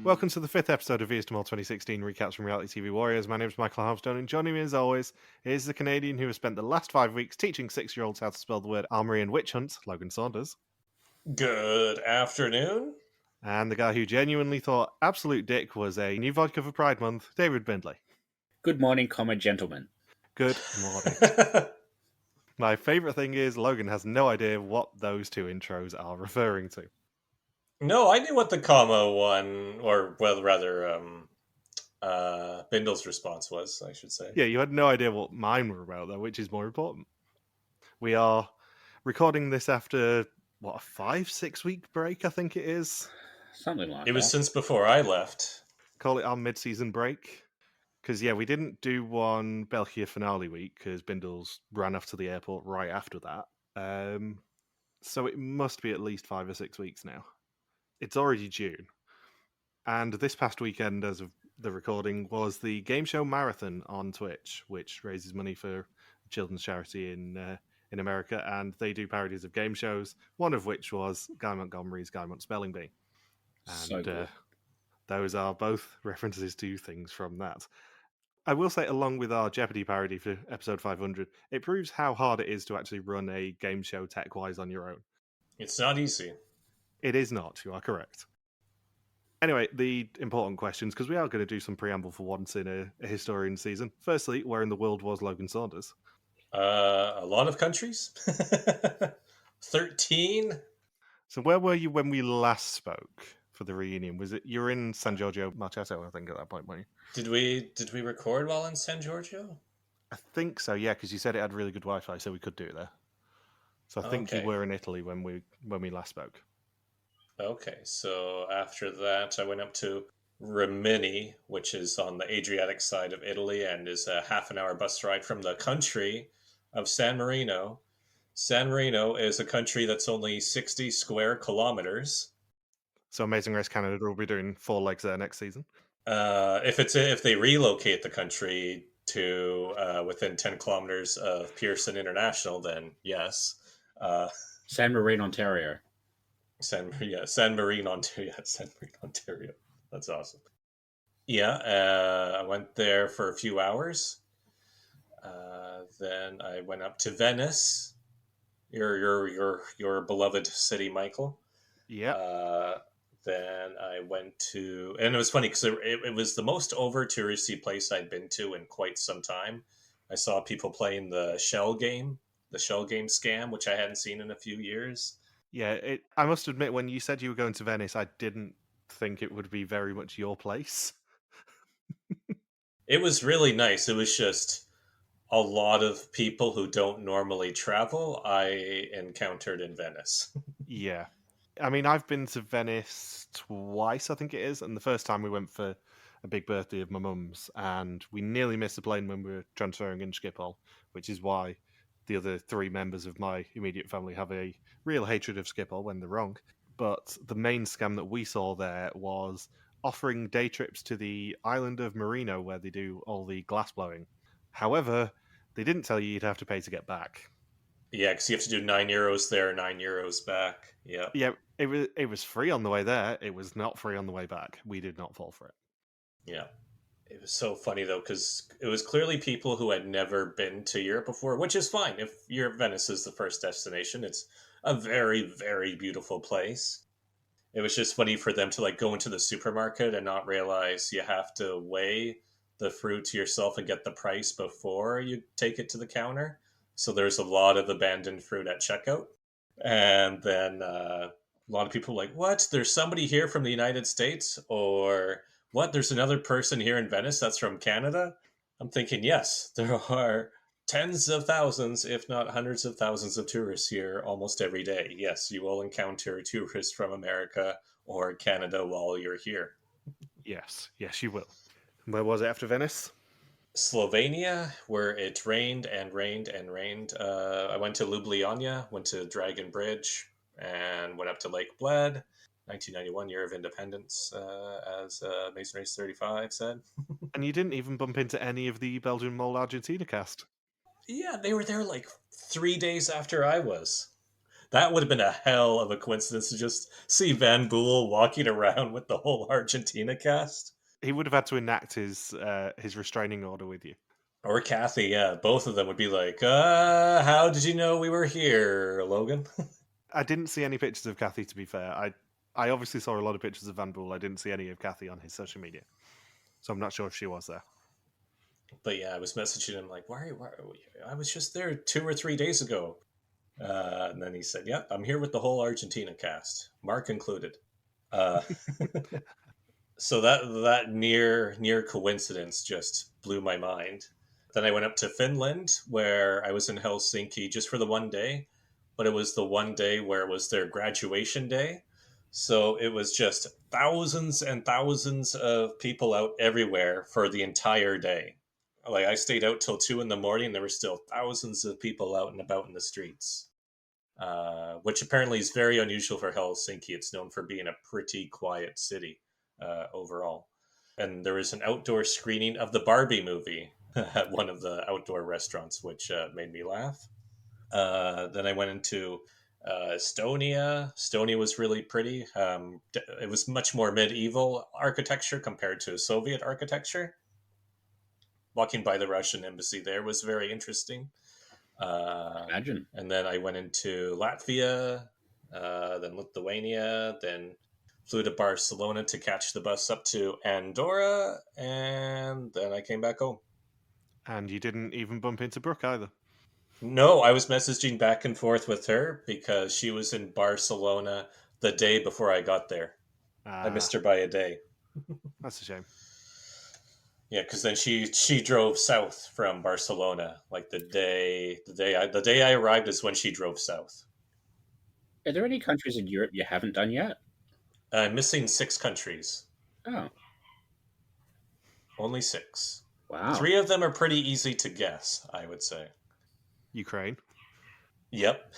Welcome to the fifth episode of Vias to More 2016 Recaps from Reality TV Warriors. My name is Michael Harmstone, and joining me as always is the Canadian who has spent the last 5 weeks teaching 6-year-olds how to spell the word armory and witch hunt, Logan Saunders. Good afternoon. And the guy who genuinely thought Absolute Dick was a new vodka for Pride Month, David Bindley. Good morning, gentlemen. Good morning. My favourite thing is Logan has no idea what those two intros are referring to. No, I knew what the comma one, or well, rather, Bindles' response was, I should say. Yeah, you had no idea what mine were about, though, which is more important. We are recording this after, what, a 5-6 week break, I think it is? Something like that. It was since before I left. Call it our mid-season break. Because, yeah, we didn't do one Belgia finale week, because Bindles ran off to the airport right after that. So it must be at least 5 or 6 weeks now. It's already June. And this past weekend, as of the recording, was the game show marathon on Twitch, which raises money for a children's charity in America, and they do parodies of game shows, one of which was Guy Montgomery's Guy Mont Spelling Bee. And So good. those are both references to things from that. I will say, along with our Jeopardy parody for episode 500, it proves how hard it is to actually run a game show tech-wise on your own. It's not easy. It is not, you are correct. Anyway, the important questions, because we are going to do some preamble for once in a historian season. Firstly, where in the world was Logan Saunders? A lot of countries? 13? So where were you when we last spoke for the reunion? Was it you were in San Giorgio Marcheto, I think, at that point, weren't you? Did we record while in San Giorgio? I think so, yeah, because you said it had really good Wi-Fi, so we could do it there. So I think you were in Italy when we last spoke. Okay, so after that, I went up to Rimini, which is on the Adriatic side of Italy and is a half an hour bus ride from the country of San Marino. San Marino is a country that's only 60 square kilometers. So Amazing Race Canada will be doing 4 legs there next season. If they relocate the country to within 10 kilometers of Pearson International, then yes. San Marino, Ontario. San Marino, Ontario. San Marino, Ontario. That's awesome. Yeah, I went there for a few hours. Then I went up to Venice, your beloved city, Michael. Yeah. Then I went to, and it was funny because it was the most over touristy place I'd been to in quite some time. I saw people playing the shell game scam, which I hadn't seen in a few years. Yeah, I must admit, when you said you were going to Venice, I didn't think it would be very much your place. It was really nice. It was just a lot of people who don't normally travel I encountered in Venice. Yeah. I mean, I've been to Venice twice, I think it is, and the first time we went for a big birthday of my mum's, and we nearly missed the plane when we were transferring in Schiphol, which is why the other 3 members of my immediate family have a real hatred of Schiphol when they're wrong. But the main scam that we saw there was offering day trips to the island of Marino, where they do all the glass blowing. However, they didn't tell you you'd have to pay to get back. Yeah, because you have to do €9 there, €9 back. Yeah. Yeah, it was free on the way there. It was not free on the way back. We did not fall for it. Yeah. It was so funny, though, because it was clearly people who had never been to Europe before, which is fine. If Venice is the first destination, it's a very, very beautiful place. It was just funny for them to like go into the supermarket and not realize you have to weigh the fruit yourself and get the price before you take it to the counter. So there's a lot of abandoned fruit at checkout. And then a lot of people were like, what? There's somebody here from the United States? Or what? There's another person here in Venice that's from Canada? I'm thinking, yes, there are tens of thousands, if not hundreds of thousands of tourists here almost every day. Yes, you will encounter tourists from America or Canada while you're here. Yes, you will. Where was it after Venice? Slovenia, where it rained and rained and rained. I went to Ljubljana, went to Dragon Bridge, and went up to Lake Bled. 1991, year of independence, as Mason Race 35 said. And you didn't even bump into any of the Belgian Mole Argentina cast. Yeah, they were there like 3 days after I was. That would have been a hell of a coincidence to just see Van Boel walking around with the whole Argentina cast. He would have had to enact his restraining order with you. Or Kathy, yeah. Both of them would be like, how did you know we were here, Logan? I didn't see any pictures of Kathy, to be fair. I obviously saw a lot of pictures of Van Boel. I didn't see any of Kathy on his social media. So I'm not sure if she was there. But yeah, I was messaging him like, why I was just there 2 or 3 days ago. And then he said, yep, I'm here with the whole Argentina cast, Mark included. So that near coincidence just blew my mind. Then I went up to Finland, where I was in Helsinki just for the one day, but it was the one day where it was their graduation day. So it was just thousands and thousands of people out everywhere for the entire day. Like I stayed out till 2 a.m. There were still thousands of people out and about in the streets, which apparently is very unusual for Helsinki. It's known for being a pretty quiet city overall. And there was an outdoor screening of the Barbie movie at one of the outdoor restaurants, which made me laugh. Then I went into Estonia. Estonia was really pretty. It was much more medieval architecture compared to Soviet architecture. Walking by the Russian embassy there was very interesting. Imagine. And then I went into Latvia, then Lithuania, then flew to Barcelona to catch the bus up to Andorra, and then I came back home. And you didn't even bump into Brooke either. No, I was messaging back and forth with her because she was in Barcelona the day before I got there. I missed her by a day. That's a shame. Yeah, because then she drove south from Barcelona. Like the day I arrived is when she drove south. Are there any countries in Europe you haven't done yet? I'm missing 6 countries. Oh, Only 6. wow. 3 of them are pretty easy to guess, I would say. Ukraine. Yep.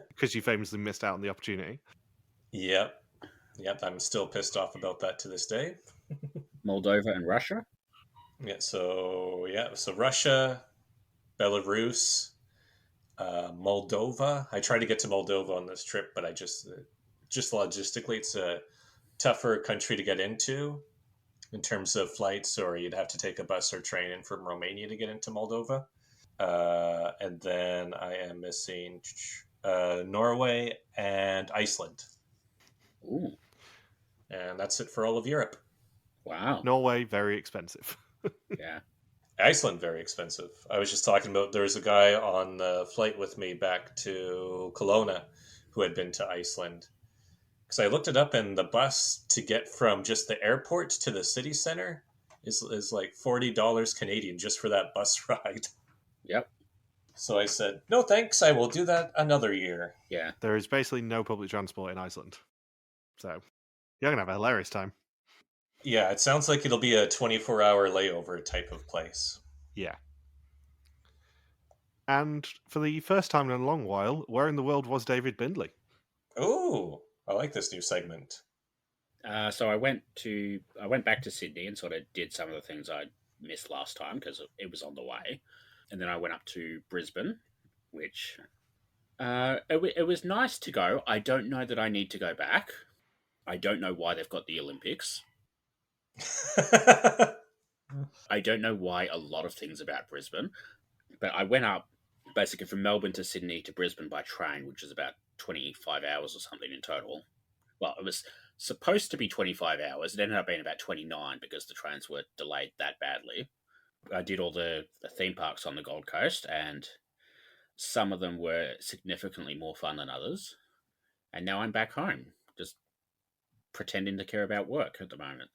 Because you famously missed out on the opportunity. Yep. I'm still pissed off about that to this day. Moldova and Russia? So Russia, Belarus, Moldova. I tried to get to Moldova on this trip, but I just logistically, it's a tougher country to get into in terms of flights, or you'd have to take a bus or train in from Romania to get into Moldova. And then I am missing Norway and Iceland. Ooh. And that's it for all of Europe. Wow. Norway, very expensive. Yeah. Iceland, very expensive. I was just talking about, there was a guy on the flight with me back to Kelowna who had been to Iceland. Because I looked it up, and the bus to get from just the airport to the city center is like $40 Canadian just for that bus ride. Yep. So I said, no thanks, I will do that another year. Yeah. There is basically no public transport in Iceland. So you're going to have a hilarious time. Yeah, it sounds like it'll be a 24-hour layover type of place. Yeah. And for the first time in a long while, where in the world was David Bindley? Oh, I like this new segment. So I went back to Sydney and sort of did some of the things I missed last time because it was on the way. And then I went up to Brisbane, which it was nice to go. I don't know that I need to go back. I don't know why they've got the Olympics. I don't know why a lot of things about Brisbane, but I went up basically from Melbourne to Sydney to Brisbane by train, which is about 25 hours or something in total. Well, it was supposed to be 25 hours. It ended up being about 29 because the trains were delayed that badly. I did all the theme parks on the Gold Coast, and some of them were significantly more fun than others. And now I'm back home, just pretending to care about work at the moment.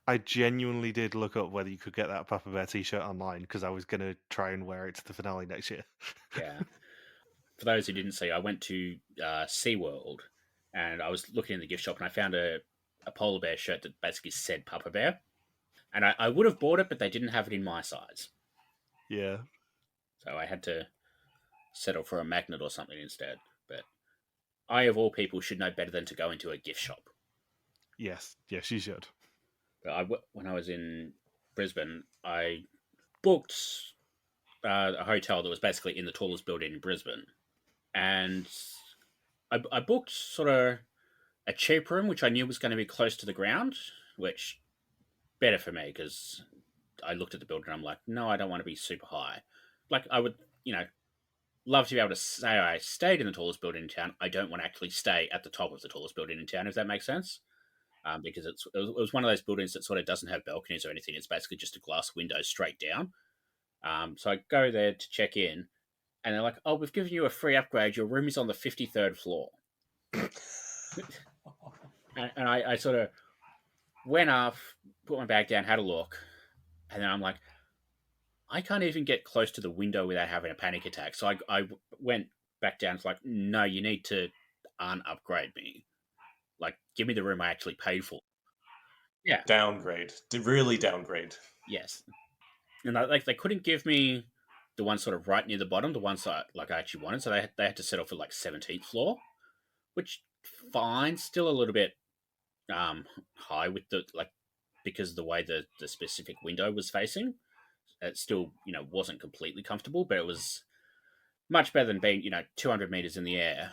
I genuinely did look up whether you could get that Papa Bear t-shirt online because I was going to try and wear it to the finale next year. Yeah. For those who didn't see, I went to SeaWorld, and I was looking in the gift shop, and I found a polar bear shirt that basically said Papa Bear. And I would have bought it, but they didn't have it in my size. Yeah. So I had to settle for a magnet or something instead. But I, of all people, should know better than to go into a gift shop. Yes, you should. But when I was in Brisbane, I booked a hotel that was basically in the tallest building in Brisbane. And I booked sort of a cheap room, which I knew was going to be close to the ground, which better for me because I looked at the building and I'm like, no, I don't want to be super high. Like I would, love to be able to say I stayed in the tallest building in town. I don't want to actually stay at the top of the tallest building in town, if that makes sense. Because it was one of those buildings that sort of doesn't have balconies or anything. It's basically just a glass window straight down. So I go there to check in, and they're like, "Oh, we've given you a free upgrade. Your room is on the 53rd floor." And I sort of went up, put my bag down, had a look, and then I'm like, I can't even get close to the window without having a panic attack. So I went back down. It's like, no, you need to upgrade me. Like, give me the room I actually paid for. Yeah. Downgrade. Really downgrade. Yes. And they couldn't give me the one sort of right near the bottom, the ones I actually wanted. So they had to settle for like 17th floor, which fine, still a little bit high with the because of the way the specific window was facing. It still wasn't completely comfortable, but it was much better than being 200 meters in the air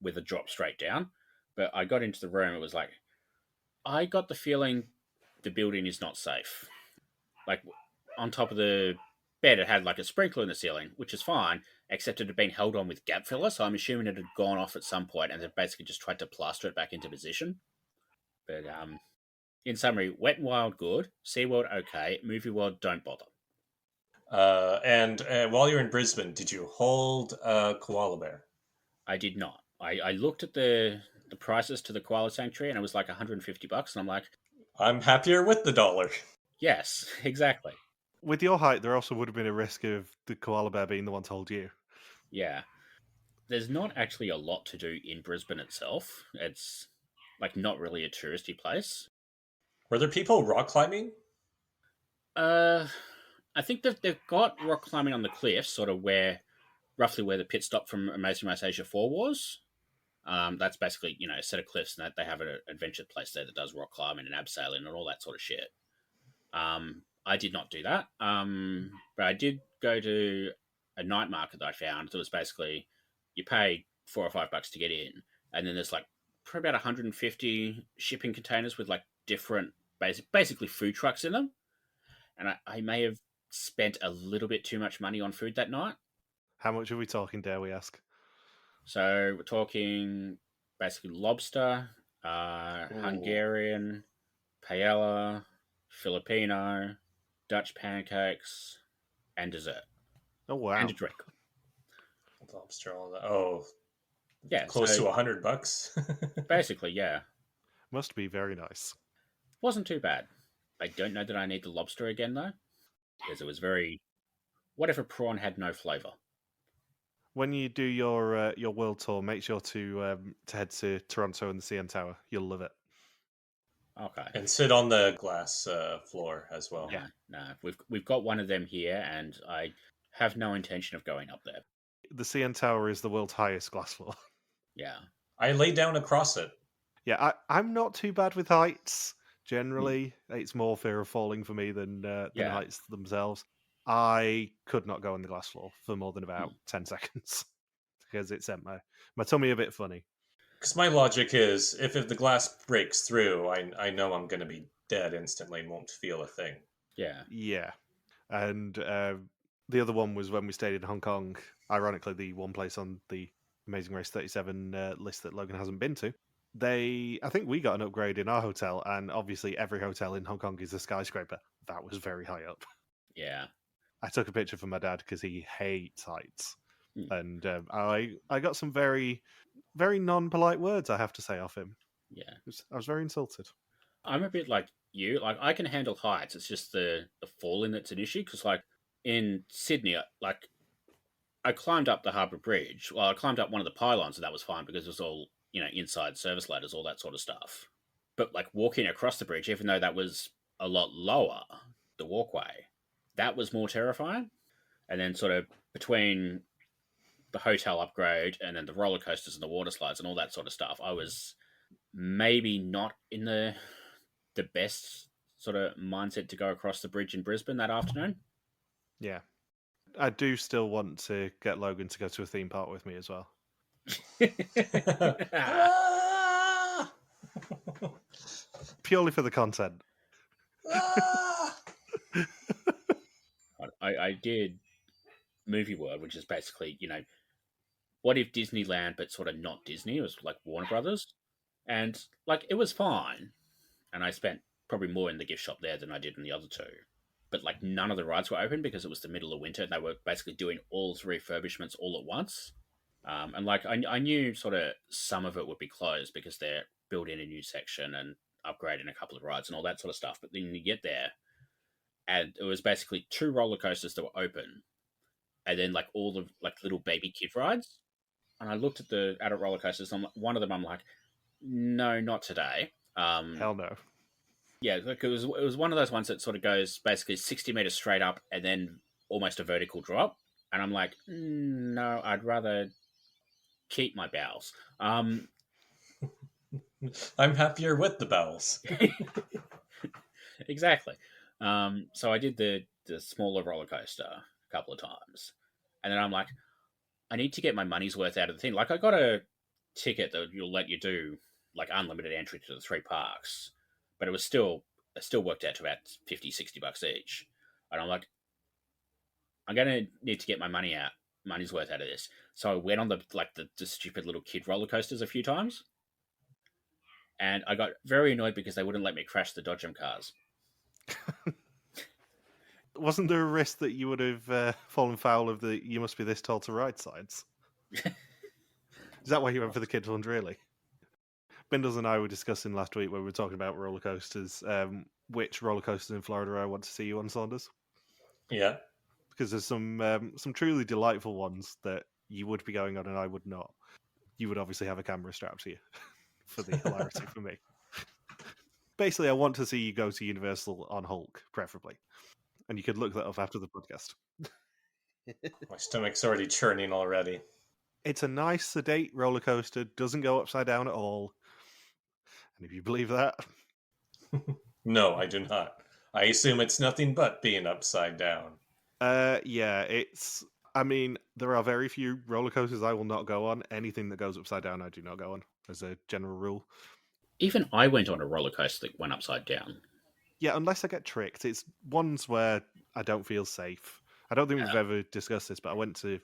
with a drop straight down. But I got into the room, it was like I got the feeling the building is not safe. Like on top of the bed, it had like a sprinkler in the ceiling, which is fine, except it had been held on with gap filler. So I'm assuming it had gone off at some point, and they basically just tried to plaster it back into position. But in summary, Wet and Wild good, SeaWorld okay, Movie World don't bother. And while you're in Brisbane, did you hold a koala bear? I did not. I looked at the prices to the koala sanctuary, and it was like $150, and I'm like, I'm happier with the dollar. yes, exactly. With your height, there also would have been a risk of the koala bear being the one to hold you. Yeah. There's not actually a lot to do in Brisbane itself. It's like not really a touristy place. Were there people rock climbing? I think they've got rock climbing on the cliffs, sort of roughly where the pit stop from Amazing Race Asia 4 was. That's basically, a set of cliffs, and that they have an adventure place there that does rock climbing and abseiling and all that sort of shit. I did not do that. But I did go to a night market that I found. That was basically, you pay $4 or $5 to get in, and then there's like probably about 150 shipping containers with like different, basically food trucks in them. And I may have spent a little bit too much money on food that night. How much are we talking, dare we ask? So we're talking basically lobster, Hungarian, paella, Filipino, Dutch pancakes, and dessert. Oh, wow. And a drink. Lobster, all that. Oh, yeah, close to $100. Basically, yeah. Must be very nice. Wasn't too bad. I don't know that I need the lobster again, though, because it was very... Whatever prawn had no flavour. When you do your world tour, make sure to head to Toronto and the CN Tower. You'll love it. Okay. And sit on the glass floor as well. Yeah, no, we've got one of them here, and I have no intention of going up there. The CN Tower is the world's highest glass floor. Yeah. I lay down across it. Yeah, I'm not too bad with heights. Generally, it's more fear of falling for me than heights themselves. I could not go on the glass floor for more than about 10 seconds because it sent my tummy a bit funny. Because my logic is, if the glass breaks through, I know I'm going to be dead instantly and won't feel a thing. Yeah. Yeah. And the other one was when we stayed in Hong Kong. Ironically, the one place on the Amazing Race 37 list that Logan hasn't been to. I think we got an upgrade in our hotel, and obviously every hotel in Hong Kong is a skyscraper. That was very high up. Yeah. I took a picture for my dad because he hates heights. And I got some very, very non-polite words, I have to say, off him. Yeah. I was very insulted. I'm a bit like you. Like, I can handle heights. It's just the falling that's an issue. Because, like, in Sydney, I climbed up the Harbour Bridge. Well, I climbed up one of the pylons, and that was fine because it was all, inside service ladders, all that sort of stuff. But, like, walking across the bridge, even though that was a lot lower, the walkway, that was more terrifying. And then sort of between the hotel upgrade and then the roller coasters and the water slides and all that sort of stuff, I was maybe not in the best sort of mindset to go across the bridge in Brisbane that afternoon. Yeah. I do still want to get Logan to go to a theme park with me as well. Ah! Purely for the content. Ah! I did Movie World, which is basically, what if Disneyland, but sort of not Disney? It was like Warner Brothers. And, like, it was fine. And I spent probably more in the gift shop there than I did in the other two. But, like, none of the rides were open because it was the middle of winter and they were basically doing all the refurbishments all at once. And, like, I knew sort of some of it would be closed because they're building a new section and upgrading a couple of rides and all that sort of stuff. But then you get there and it was basically two roller coasters that were open and then, like, all the, like, little baby kid rides. And I looked at the adult roller coasters and one of them I'm like, no, not today. Hell no. Yeah, like it was one of those ones that sort of goes basically 60 meters straight up and then almost a vertical drop. And I'm like, no, I'd rather keep my bowels. I'm happier with the bells. Exactly. So I did the smaller roller coaster a couple of times. And then I'm like, I need to get my money's worth out of the thing. Like, I got a ticket that will let you do like unlimited entry to the three parks, but it still worked out to about 50, $60 each. And I'm like, I'm gonna need to get my money's worth out of this. So I went on the stupid little kid roller coasters a few times, and I got very annoyed because they wouldn't let me crash the Dodgem cars. Wasn't there a risk that you would have fallen foul of the "you must be this tall to ride" signs? Is that why you went for the kids ones, really? Bindles and I were discussing last week when we were talking about roller coasters, which roller coasters in Florida I want to see you on, Saunders. Yeah. Because there's some truly delightful ones that you would be going on and I would not. You would obviously have a camera strapped to you for the hilarity for me. Basically, I want to see you go to Universal on Hulk, preferably. And you could look that up after the podcast. My stomach's already churning already. It's a nice, sedate roller coaster, doesn't go upside down at all. And if you believe that... No, I do not. I assume it's nothing but being upside down. Yeah, it's... I mean, there are very few roller coasters I will not go on. Anything that goes upside down, I do not go on, as a general rule. Even I went on a roller coaster that went upside down. Yeah, unless I get tricked. It's ones where I don't feel safe. I don't think we've ever discussed this, but I went to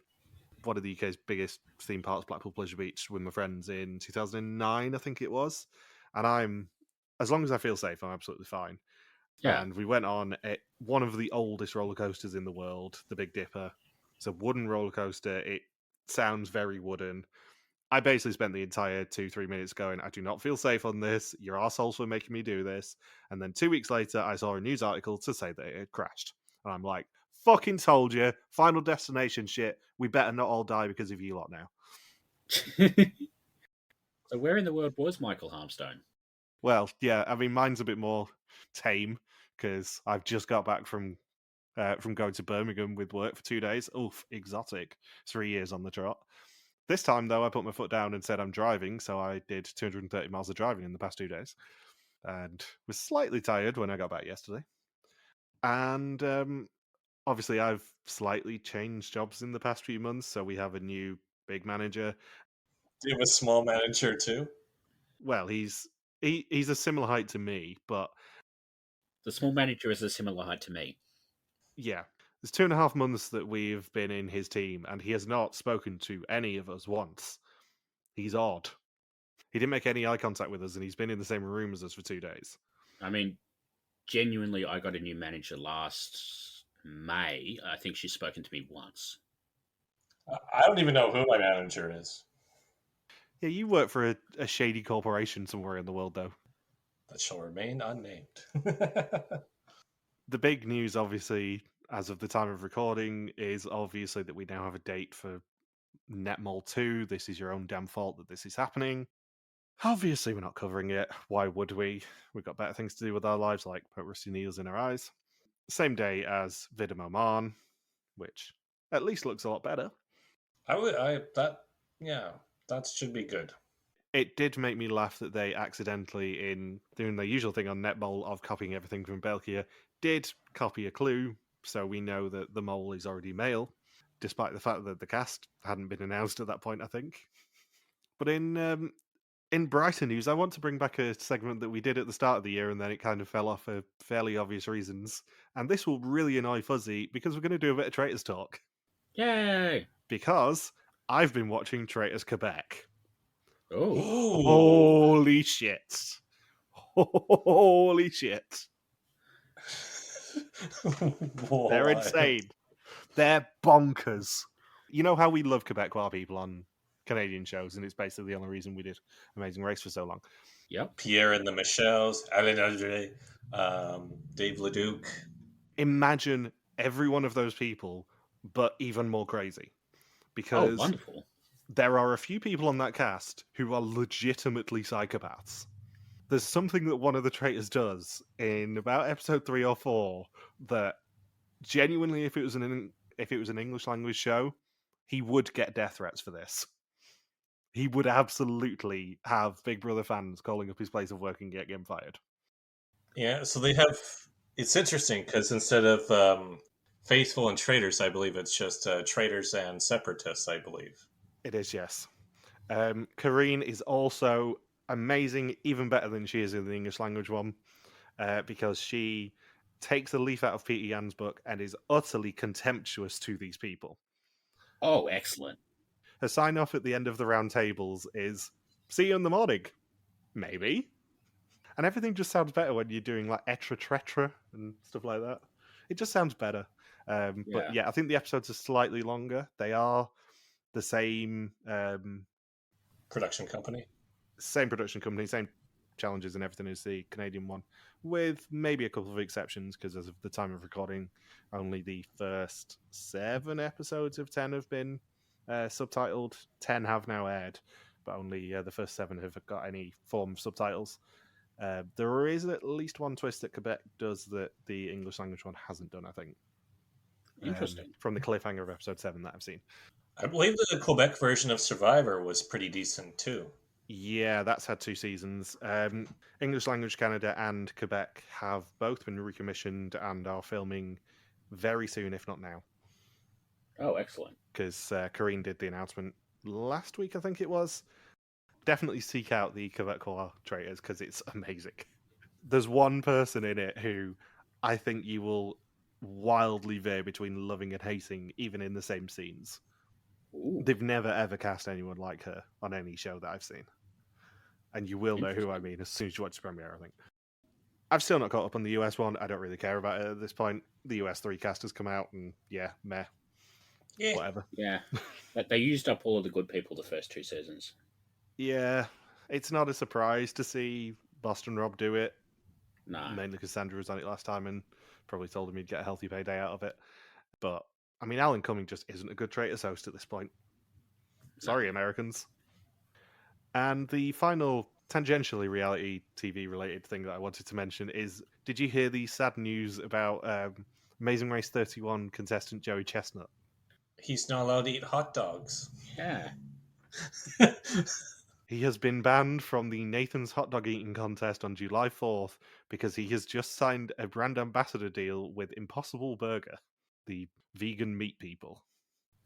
one of the UK's biggest theme parks, Blackpool Pleasure Beach, with my friends in 2009, I think it was. And as long as I feel safe, I'm absolutely fine. Yeah. And we went on one of the oldest roller coasters in the world, the Big Dipper. It's a wooden roller coaster. It sounds very wooden. I basically spent the entire 2-3 minutes going, I do not feel safe on this. Your arseholes for making me do this. And then 2 weeks later, I saw a news article to say that it had crashed. And I'm like, fucking told you. Final Destination shit. We better not all die because of you lot now. So where in the world was Michael Harmstone? Well, yeah, I mean, mine's a bit more tame because I've just got back from going to Birmingham with work for 2 days. Oof, exotic. 3 years on the trot. This time, though, I put my foot down and said I'm driving, so I did 230 miles of driving in the past 2 days, and was slightly tired when I got back yesterday. And obviously, I've slightly changed jobs in the past few months, so we have a new big manager. Do you have a small manager too? Well, he's a similar height to me, but... The small manager is a similar height to me. Yeah. There's 2.5 months that we've been in his team, and he has not spoken to any of us once. He's odd. He didn't make any eye contact with us, and he's been in the same room as us for 2 days. I mean, genuinely, I got a new manager last May. I think she's spoken to me once. I don't even know who my manager is. Yeah, you work for a shady corporation somewhere in the world, though. That shall remain unnamed. The big news, obviously, as of the time of recording, is obviously that we now have a date for Netmall 2. This is your own damn fault that this is happening. Obviously, we're not covering it. Why would we? We've got better things to do with our lives, like put rusty needles in our eyes. Same day as Vidam Oman, which at least looks a lot better. That should be good. It did make me laugh that they accidentally, in doing their usual thing on Netball of copying everything from Belkia, did copy a clue, so we know that the mole is already male, despite the fact that the cast hadn't been announced at that point, I think. But in Brighton news, I want to bring back a segment that we did at the start of the year and then it kind of fell off for fairly obvious reasons. And this will really annoy Fuzzy because we're going to do a bit of Traitors talk. Yay! Because I've been watching Traitors Quebec. Oh, Holy shit. Holy shit. They're insane. They're bonkers. You know how we love Quebecois people on Canadian shows, and it's basically the only reason we did Amazing Race for so long. yep. Pierre and the Michels, Alain Audrey, Dave Leduc. Imagine every one of those people, but even more crazy. Oh, Because wonderful. there are a few people on that cast who are legitimately psychopaths. There's something that one of the traitors does in about episode 3 or 4 that genuinely, if it was an English language show, he would get death threats for this. He would absolutely have Big Brother fans calling up his place of work and getting him fired. Yeah, so they have. It's interesting because instead of faithful and traitors, I believe it's just traitors and separatists. I believe It is, yes. Karine is also amazing, even better than she is in the English language one, because she takes a leaf out of Peter Yan's book and is utterly contemptuous to these people. Oh, excellent. Her sign off at the end of the round tables is "See you in the morning." Maybe. And everything just sounds better when you're doing like etra tretra and stuff like that. It just sounds better. But yeah, I think the episodes are slightly longer. They are the same production company. Same production company, same challenges and everything as the Canadian one, with maybe a couple of exceptions, because as of the time of recording, only the first 7 episodes of 10 have been subtitled. 10 have now aired, but only the first 7 have got any form of subtitles. There is at least one twist that Quebec does that the English language one hasn't done, I think. Interesting. From the cliffhanger of episode 7 that I've seen. I believe the Quebec version of Survivor was pretty decent too. Yeah, that's had 2 seasons. English Language Canada and Quebec have both been recommissioned and are filming very soon, if not now. Oh, excellent. Because Karine did the announcement last week, I think it was. Definitely seek out the Quebecois traitors because it's amazing. There's one person in it who I think you will wildly veer between loving and hating, even in the same scenes. Ooh. They've never ever cast anyone like her on any show that I've seen. And you will know who I mean as soon as you watch the premiere, I think. I've still not caught up on the US one. I don't really care about it at this point. The US 3 cast has come out, and yeah, meh. Yeah. Whatever. Yeah. But they used up all of the good people the first 2 seasons. Yeah, it's not a surprise to see Boston Rob do it. No. Mainly because Sandra was on it last time and probably told him he'd get a healthy payday out of it. But, I mean, Alan Cumming just isn't a good Traitors host at this point. Sorry, Americans. And the final tangentially reality TV related thing that I wanted to mention is, did you hear the sad news about Amazing Race 31 contestant Joey Chestnut? He's not allowed to eat hot dogs. Yeah. He has been banned from the Nathan's Hot Dog Eating Contest on July 4th because he has just signed a brand ambassador deal with Impossible Burger, the vegan meat people.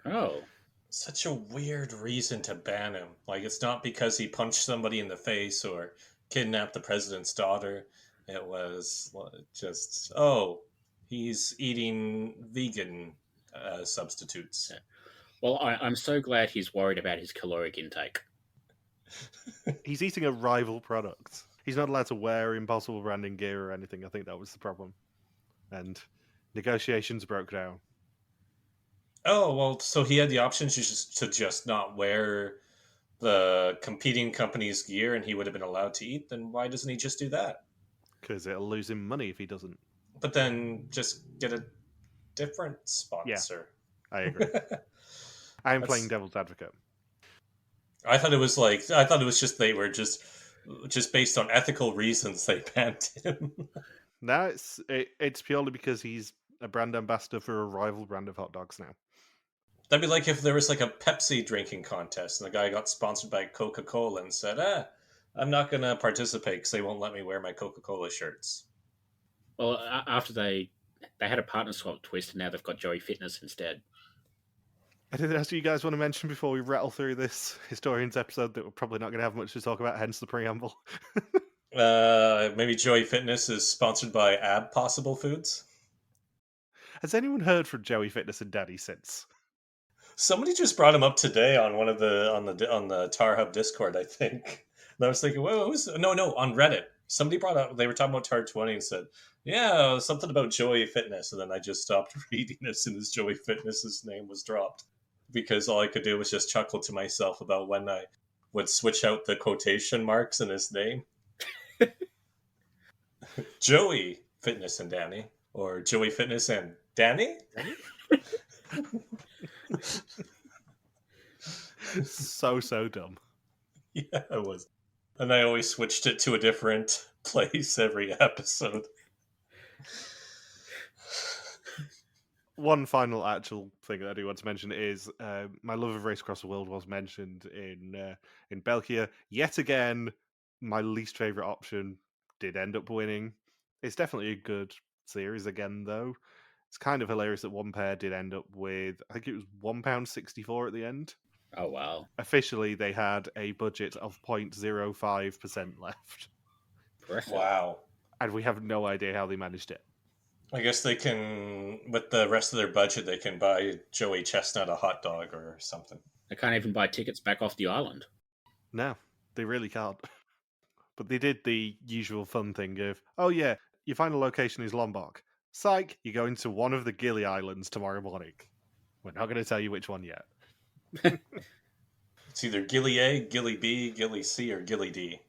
Oh. Such a weird reason to ban him. Like, it's not because he punched somebody in the face or kidnapped the president's daughter. It was just, he's eating vegan substitutes. Yeah. Well, I'm so glad he's worried about his caloric intake. He's eating a rival product. He's not allowed to wear Impossible branding gear or anything. I think that was the problem. And negotiations broke down. Oh, well, so he had the option to just not wear the competing company's gear and he would have been allowed to eat. Then why doesn't he just do that? Because it'll lose him money if he doesn't. But then just get a different sponsor. Yeah, I agree. I'm playing devil's advocate. I thought it was just they were just based on ethical reasons they banned him. No, it's purely because he's a brand ambassador for a rival brand of hot dogs now. That'd be like if there was like a Pepsi drinking contest and the guy got sponsored by Coca-Cola and said, I'm not going to participate because they won't let me wear my Coca-Cola shirts. Well, after they had a partner swap twist and now they've got Joey Fitness instead. Anything else you guys want to mention before we rattle through this Historians episode that we're probably not going to have much to talk about, hence the preamble? Maybe Joey Fitness is sponsored by Ab Possible Foods. Has anyone heard from Joey Fitness and Daddy since? Somebody just brought him up today on one of the on the Tar Hub Discord, I think. And I was thinking, whoa, no, on Reddit. Somebody brought up, they were talking about Tar 20 and said, yeah, something about Joey Fitness. And then I just stopped reading as soon as Joey Fitness's name was dropped. Because all I could do was just chuckle to myself about when I would switch out the quotation marks in his name. Joey Fitness and Danny. Or Joey Fitness and Danny? So dumb. Yeah, it was. And I always switched it to a different place every episode. One final actual thing that I do want to mention is my love of Race Across the World was mentioned in Belkia. Yet again, my least favourite option did end up winning. It's definitely a good series again, though. It's kind of hilarious that one pair did end up with, I think it was £1.64 at the end. Oh, wow. Officially, they had a budget of 0.05% left. Impressive. Wow. And we have no idea how they managed it. I guess they can, with the rest of their budget, they can buy Joey Chestnut a hot dog or something. They can't even buy tickets back off the island. No, they really can't. But they did the usual fun thing of, oh yeah, your final location is Lombok. Psych, you're going to one of the Gili Islands tomorrow morning. We're not going to tell you which one yet. It's either Gili A, Gili B, Gili C, or Gili D.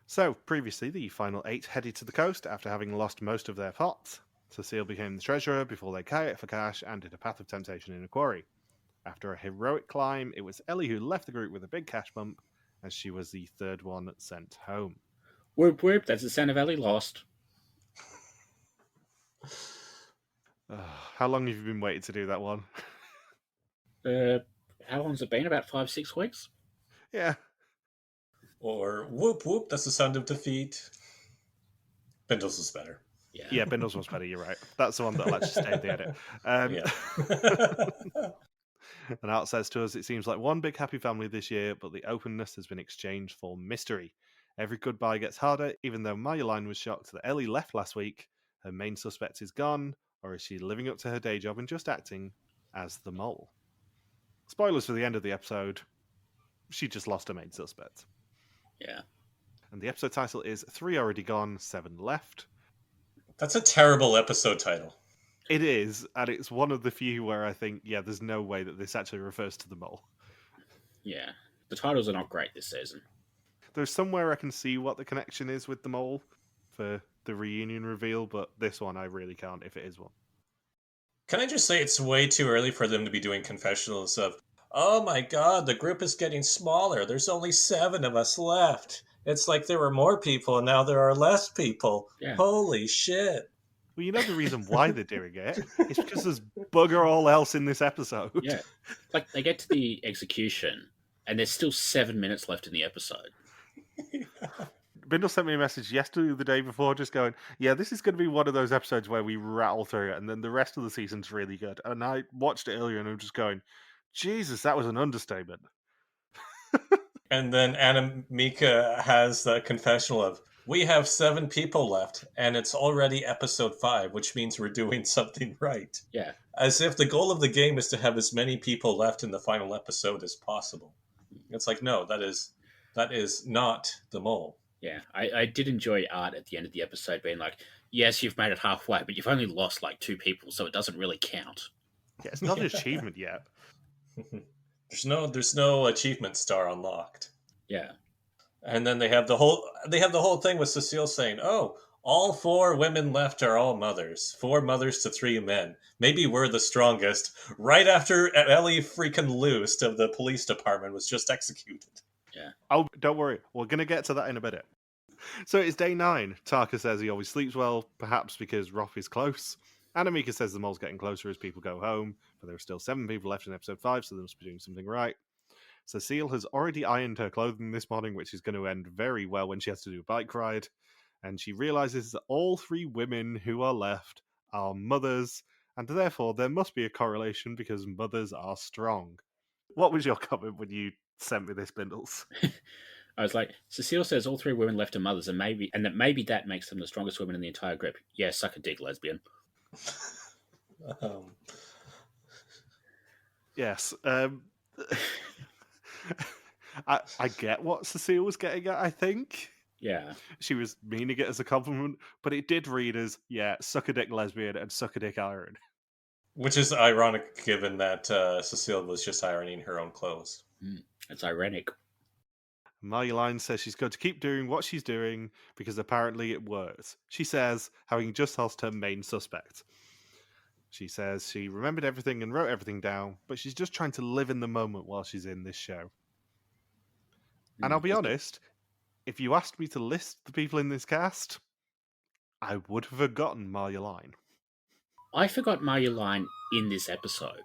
So, previously, the final 8 headed to the coast after having lost most of their pots. Cecile became the treasurer before they kayak for cash and did a path of temptation in a quarry. After a heroic climb, it was Ellie who left the group with a big cash bump, as she was the third one sent home. Whoop whoop, that's the sound of Ellie lost. How long have you been waiting to do that one? How long's it been? About 5-6 weeks? Yeah. Or whoop whoop, that's the sound of defeat. Bindles was better. Yeah, Bindles was better, you're right. That's the one that'll actually stay in the edit. Yeah. And Art says to us, it seems like one big happy family this year, but the openness has been exchanged for mystery. Every goodbye gets harder, even though Marjolein was shocked that Ellie left last week. Her main suspect is gone, or is she living up to her day job and just acting as the mole? Spoilers for the end of the episode. She just lost her main suspect. Yeah. And the episode title is 3 Already Gone, 7 Left. That's a terrible episode title. It is, and it's one of the few where I think, yeah, there's no way that this actually refers to the mole. Yeah. The titles are not great this season. There's somewhere I can see what the connection is with the mole for the reunion reveal, but this one I really can't if it is one. Can I just say it's way too early for them to be doing confessionals of, oh my god, the group is getting smaller. There's only 7 of us left. It's like there were more people and now there are less people. Yeah. Holy shit. Well, you know the reason why they're doing it? It's because there's bugger all else in this episode. Yeah. Like, they get to the execution, and there's still 7 minutes left in the episode. Bindle sent me a message yesterday or the day before just going, yeah, this is going to be one of those episodes where we rattle through it, and then the rest of the season's really good. And I watched it earlier, and I'm just going, Jesus, that was an understatement. And then Marieke has the confessional of, we have 7 people left, and it's already episode 5, which means we're doing something right. Yeah. As if the goal of the game is to have as many people left in the final episode as possible. It's like, no, that is not the mole. Yeah. I did enjoy Art at the end of the episode being like, yes, you've made it halfway, but you've only lost like 2 people, so it doesn't really count. Yeah, it's not an achievement yet. There's no achievement star unlocked. Yeah. And then they have the whole thing with Cecile saying, "Oh, all 4 women left are all mothers. 4 mothers to 3 men. Maybe we're the strongest." Right after Ellie freaking Loost of the police department was just executed. Yeah. Oh, don't worry. We're going to get to that in a minute. So it's day 9. Tarka says he always sleeps well, perhaps because Roth is close. And Marieke says the mole's getting closer as people go home, but there are still 7 people left in episode 5, so they must be doing something right. Cecile has already ironed her clothing this morning, which is going to end very well when she has to do a bike ride. And she realizes that all 3 women who are left are mothers, and therefore there must be a correlation because mothers are strong. What was your comment when you sent me this, Bindles? I was like, Cecile says all 3 women left her mothers, and that maybe that makes them the strongest women in the entire group. Yeah, suck a dick, lesbian. Yes. I get what Cecile was getting at, I think. Yeah. She was meaning it as a compliment, but it did read as, yeah, suck a dick lesbian and suck a dick iron. Which is ironic given that Cecile was just ironing her own clothes. It's ironic. Marjolein says she's going to keep doing what she's doing because apparently it works. She says, having just lost her main suspect. She says she remembered everything and wrote everything down, but she's just trying to live in the moment while she's in this show. And I'll be honest, if you asked me to list the people in this cast, I would have forgotten Marjolein. I forgot Marjolein in this episode.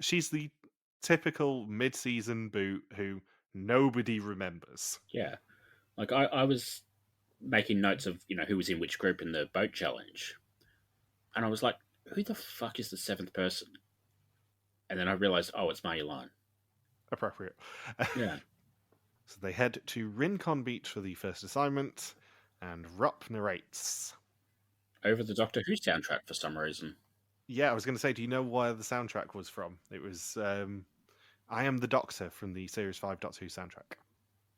She's the typical mid-season boot who nobody remembers. Yeah. Like, I was making notes of, who was in which group in the boat challenge. And I was like, who the fuck is the 7th person? And then I realized, oh, it's Marjolein. Appropriate. Yeah. So they head to Rincon Beach for the first assignment, and Rupp narrates. Over the Doctor Who soundtrack for some reason. Yeah, I was going to say, do you know where the soundtrack was from? It was I Am the Doctor from the Series 5 Doctor Who soundtrack.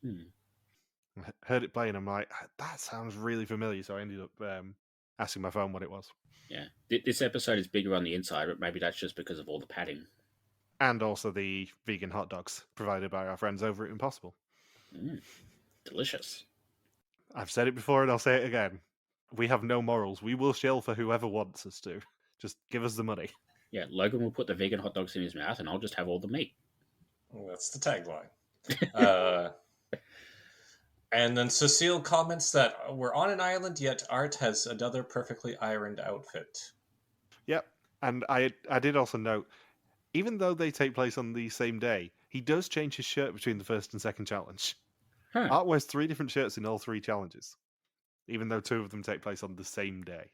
I heard it play and I'm like, that sounds really familiar, so I ended up asking my phone what it was. Yeah. This episode is bigger on the inside, but maybe that's just because of all the padding. And also the vegan hot dogs provided by our friends over at Impossible. Delicious. I've said it before and I'll say it again. We have no morals. We will shill for whoever wants us to. Just give us the money. Yeah, Logan will put the vegan hot dogs in his mouth and I'll just have all the meat. Well, that's the tagline. And then Cecile comments that we're on an island, yet Art has another perfectly ironed outfit. Yep. And I did also note, even though they take place on the same day, he does change his shirt between the first and second challenge. Huh. Art wears 3 different shirts in all 3 challenges, even though 2 of them take place on the same day.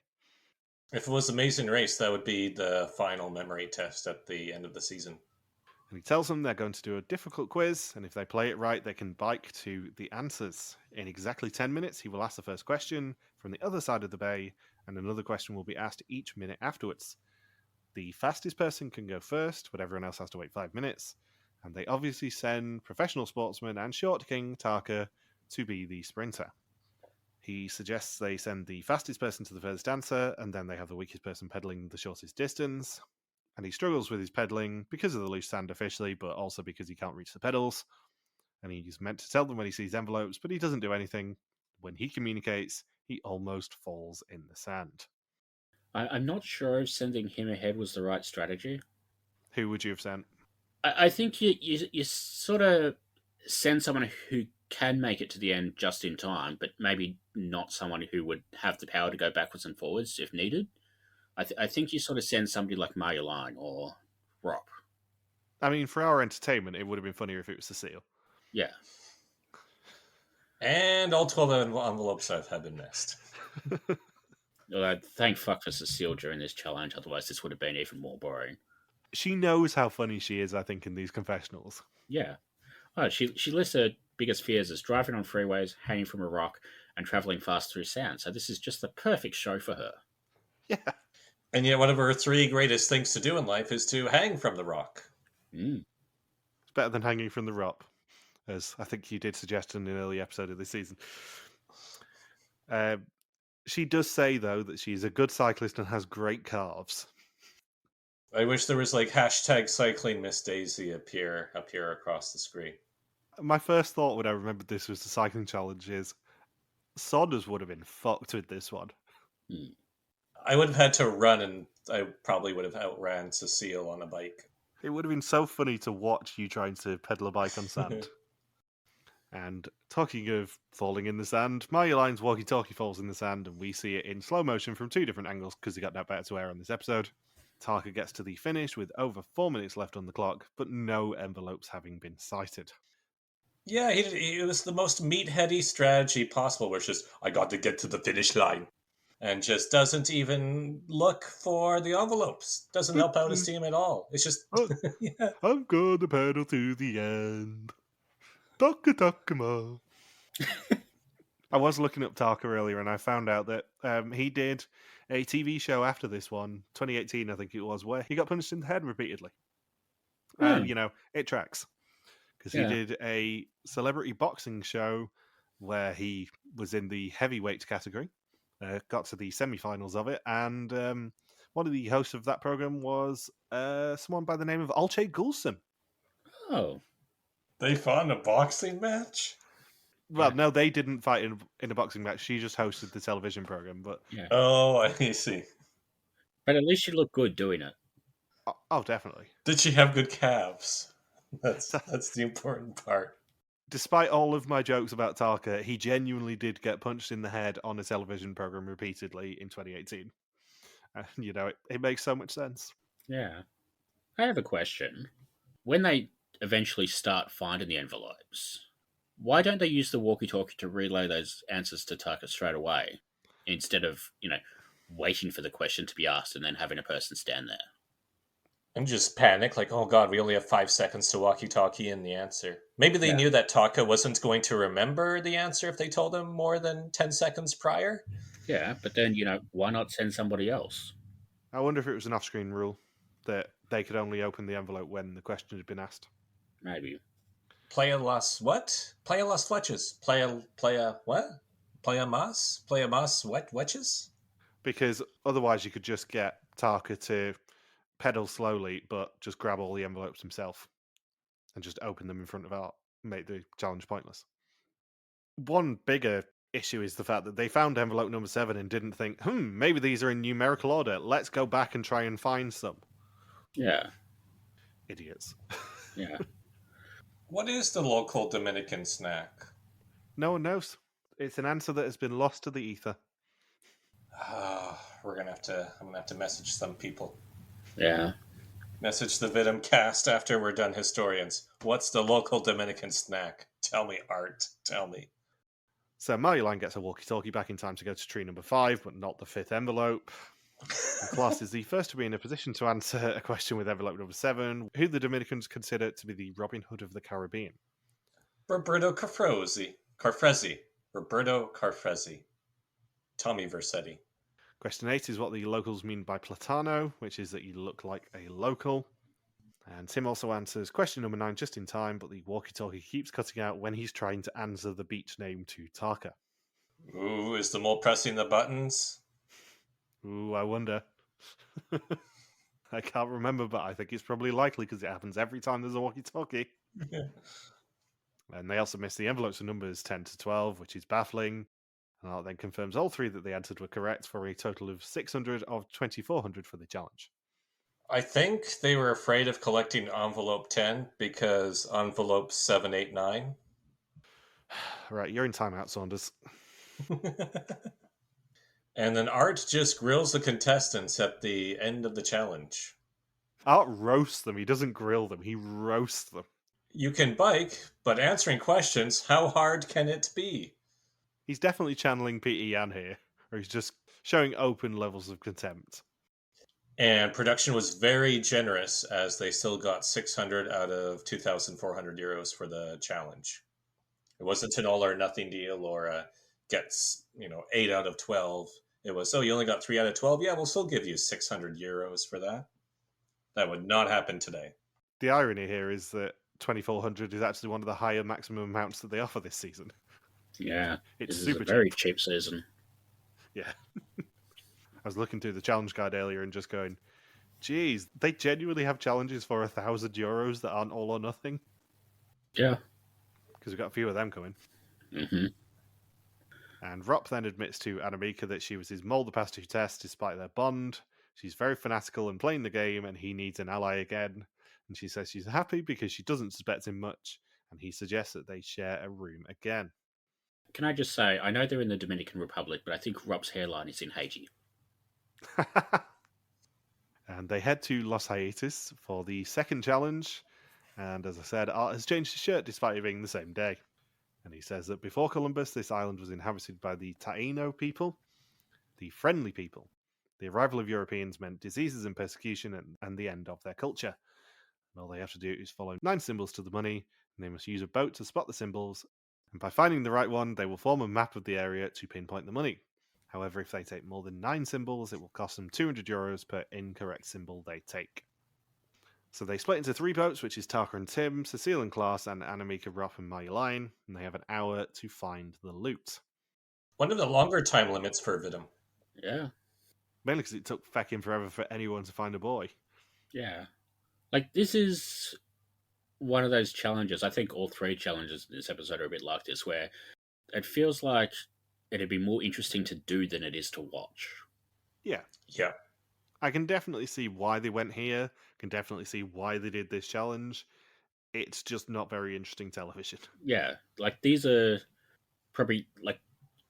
If it was Amazing Race, that would be the final memory test at the end of the season. And he tells them they're going to do a difficult quiz, and if they play it right, they can bike to the answers. In exactly 10 minutes, he will ask the first question from the other side of the bay, and another question will be asked each minute afterwards. The fastest person can go first, but everyone else has to wait 5 minutes. And they obviously send professional sportsman and short king Tarka to be the sprinter. He suggests they send the fastest person to the first answer, and then they have the weakest person pedaling the shortest distance. And he struggles with his pedaling because of the loose sand officially, but also because he can't reach the pedals. And he's meant to tell them when he sees envelopes, but he doesn't do anything. When he communicates, he almost falls in the sand. I'm not sure if sending him ahead was the right strategy. Who would you have sent? I think you sort of send someone who can make it to the end just in time, but maybe not someone who would have the power to go backwards and forwards if needed. I think you sort of send somebody like Marjolein or Rob. I mean, for our entertainment, it would have been funnier if it was Cecile. Yeah. And all 12 envelopes have been missed. Thank fuck for Cecile during this challenge, otherwise this would have been even more boring. She knows how funny she is, I think, in these confessionals. Yeah. Oh, she lists her biggest fears as driving on freeways, hanging from a rock, and travelling fast through sand. So this is just the perfect show for her. Yeah. And yet one of her 3 greatest things to do in life is to hang from the rock. It's better than hanging from the rock, as I think you did suggest in an early episode of this season. She does say, though, that she's a good cyclist and has great calves. I wish there was like hashtag cycling Miss Daisy appear across the screen. My first thought when I remembered this was the cycling challenge is Sodders would have been fucked with this one. I would have had to run, and I probably would have outran Cecile on a bike. It would have been so funny to watch you trying to pedal a bike on sand. And talking of falling in the sand, Marjolein's walkie-talkie falls in the sand, and we see it in slow motion from 2 different angles because he got no better to air on this episode. Tarka gets to the finish with over 4 minutes left on the clock, but no envelopes having been sighted. Yeah, it was the most meatheady strategy possible, where it's just, I got to get to the finish line. and just doesn't even look for the envelopes. Doesn't help out his team at all. It's just, yeah. I'm gonna pedal to the end. Taka Takama. I was looking up Taka earlier, and I found out that he did a TV show after this one, 2018, I think it was, where he got punched in the head repeatedly. And, it tracks. Because he did a celebrity boxing show where he was in the heavyweight category, got to the semi-finals of it, and one of the hosts of that program was someone by the name of Alche Gulson. Oh. They fought in a boxing match? Well, no, they didn't fight in a boxing match. She just hosted the television program. But Oh, I see. But at least she looked good doing it. Oh, definitely. Did she have good calves? That's the important part. Despite all of my jokes about Taka, he genuinely did get punched in the head on a television program repeatedly in 2018. It makes so much sense. Yeah. I have a question. When they eventually start finding the envelopes, why don't they use the walkie-talkie to relay those answers to Taka straight away instead of, waiting for the question to be asked and then having a person stand there? And just panic, like, oh god, we only have 5 seconds to walkie-talkie in the answer. Maybe they knew that Taka wasn't going to remember the answer if they told him more than 10 seconds prior. Yeah, but then, why not send somebody else? I wonder if it was an off-screen rule that they could only open the envelope when the question had been asked. Maybe. Playa las what? Playa las fleches. Playa what? Playa mas what wetches? Because otherwise you could just get Taka to pedal slowly, but just grab all the envelopes himself and just open them in front of Art, make the challenge pointless. One bigger issue is the fact that they found envelope number 7 and didn't think, maybe these are in numerical order. Let's go back and try and find some. Yeah. Idiots. Yeah. What is the local Dominican snack? No one knows. It's an answer that has been lost to the ether. I'm gonna have to message some people. Yeah. Message the Vidum cast after we're done, historians. What's the local Dominican snack? Tell me, Art. Tell me. So Marjolein gets a walkie-talkie back in time to go to tree number 5, but not the 5th envelope. And Klaas is the first to be in a position to answer a question with envelope number 7, who the Dominicans consider to be the Robin Hood of the Caribbean. Roberto Carfresi. Roberto Carfresi. Tommy Versetti. Question 8 is what the locals mean by Platano, which is that you look like a local. And Tim also answers question number 9 just in time, but the walkie-talkie keeps cutting out when he's trying to answer the beach name to Taka. Ooh, is the mole pressing the buttons? Ooh, I wonder. I can't remember, but I think it's probably likely because it happens every time there's a walkie-talkie. Yeah. And they also missed the envelopes of numbers 10 to 12, which is baffling. And that then confirms all 3 that they answered were correct for a total of 600 of 2,400 for the challenge. I think they were afraid of collecting envelope 10 because envelope 7, 8, 9. Right, you're in timeout, Saunders. And then Art just grills the contestants at the end of the challenge. Art roasts them. He doesn't grill them. He roasts them. You can bike, but answering questions, how hard can it be? He's definitely channeling Peter Yan here, or he's just showing open levels of contempt. And production was very generous as they still got 600 out of 2,400 euros for the challenge. It wasn't an all or nothing deal or gets 8 out of 12. It was, you only got 3 out of 12? Yeah, we'll still give you 600 euros for that. That would not happen today. The irony here is that 2,400 is actually one of the higher maximum amounts that they offer this season. Yeah, it's this super is a very cheap. cheap season. Yeah. I was looking through the challenge guide earlier and just going, geez, they genuinely have challenges for 1,000 euros that aren't all or nothing. Yeah. Because we've got a few of them coming. Mm-hmm. And Rop then admits to Marieke that she was his Molder past 2 test despite their bond. She's very fanatical and playing the game, and he needs an ally again. And she says she's happy because she doesn't suspect him much, and he suggests that they share a room again. Can I just say, I know they're in the Dominican Republic, but I think Rob's hairline is in Haiti. And they head to Los Hayetes for the second challenge. And as I said, Art has changed his shirt despite it being the same day. And he says that before Columbus, this island was inhabited by the Taino people. the friendly people. The arrival of Europeans meant diseases and persecution and the end of their culture. And all they have to do is follow 9 symbols to the money, and they must use a boat to spot the symbols, and by finding the right one, they will form a map of the area to pinpoint the money. However, if they take more than 9 symbols, it will cost them €200 per incorrect symbol they take. So they split into 3 boats, which is Taka and Tim, Cecile and Klaas, and Marieke, Rob and Marjolein, and they have an hour to find the loot. One of the longer time limits for Vidum. Yeah. Mainly because it took feckin' forever for anyone to find a boy. Yeah. Like, this is one of those challenges. I think all 3 challenges in this episode are a bit like this, where it feels like it'd be more interesting to do than it is to watch. Yeah. Yeah. I can definitely see why they went here, can definitely see why they did this challenge. It's just not very interesting television. Yeah. Like, these are probably, like,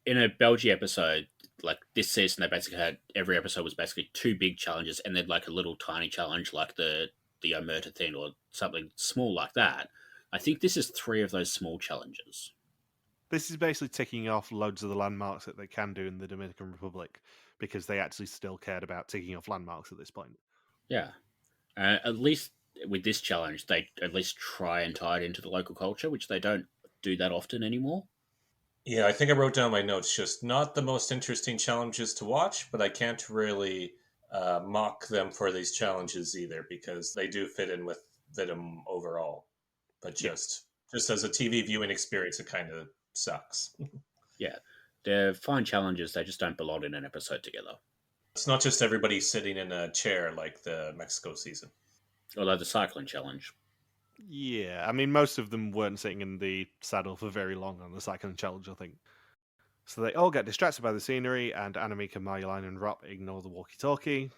in a Belgian episode, like this season, they basically had every episode was basically 2 big challenges and then like a little tiny challenge like the Omerta thing or something small like that. I think this is 3 of those small challenges. This is basically ticking off loads of the landmarks that they can do in the Dominican Republic because they actually still cared about ticking off landmarks at this point. Yeah. At least with this challenge, they at least try and tie it into the local culture, which they don't do that often anymore. Yeah, I think I wrote down my notes. Just not the most interesting challenges to watch, but I can't really mock them for these challenges either because they do fit in with Vidum overall. But just as a TV viewing experience, it kind of sucks. Yeah, they're fine challenges. They just don't belong in an episode together. It's not just everybody sitting in a chair like the Mexico season. Although the cycling challenge. Yeah, I mean, most of them weren't sitting in the saddle for very long on the cycling challenge, I think. So they all get distracted by the scenery, and Marieke, Marjolein, and Rob ignore the walkie-talkie.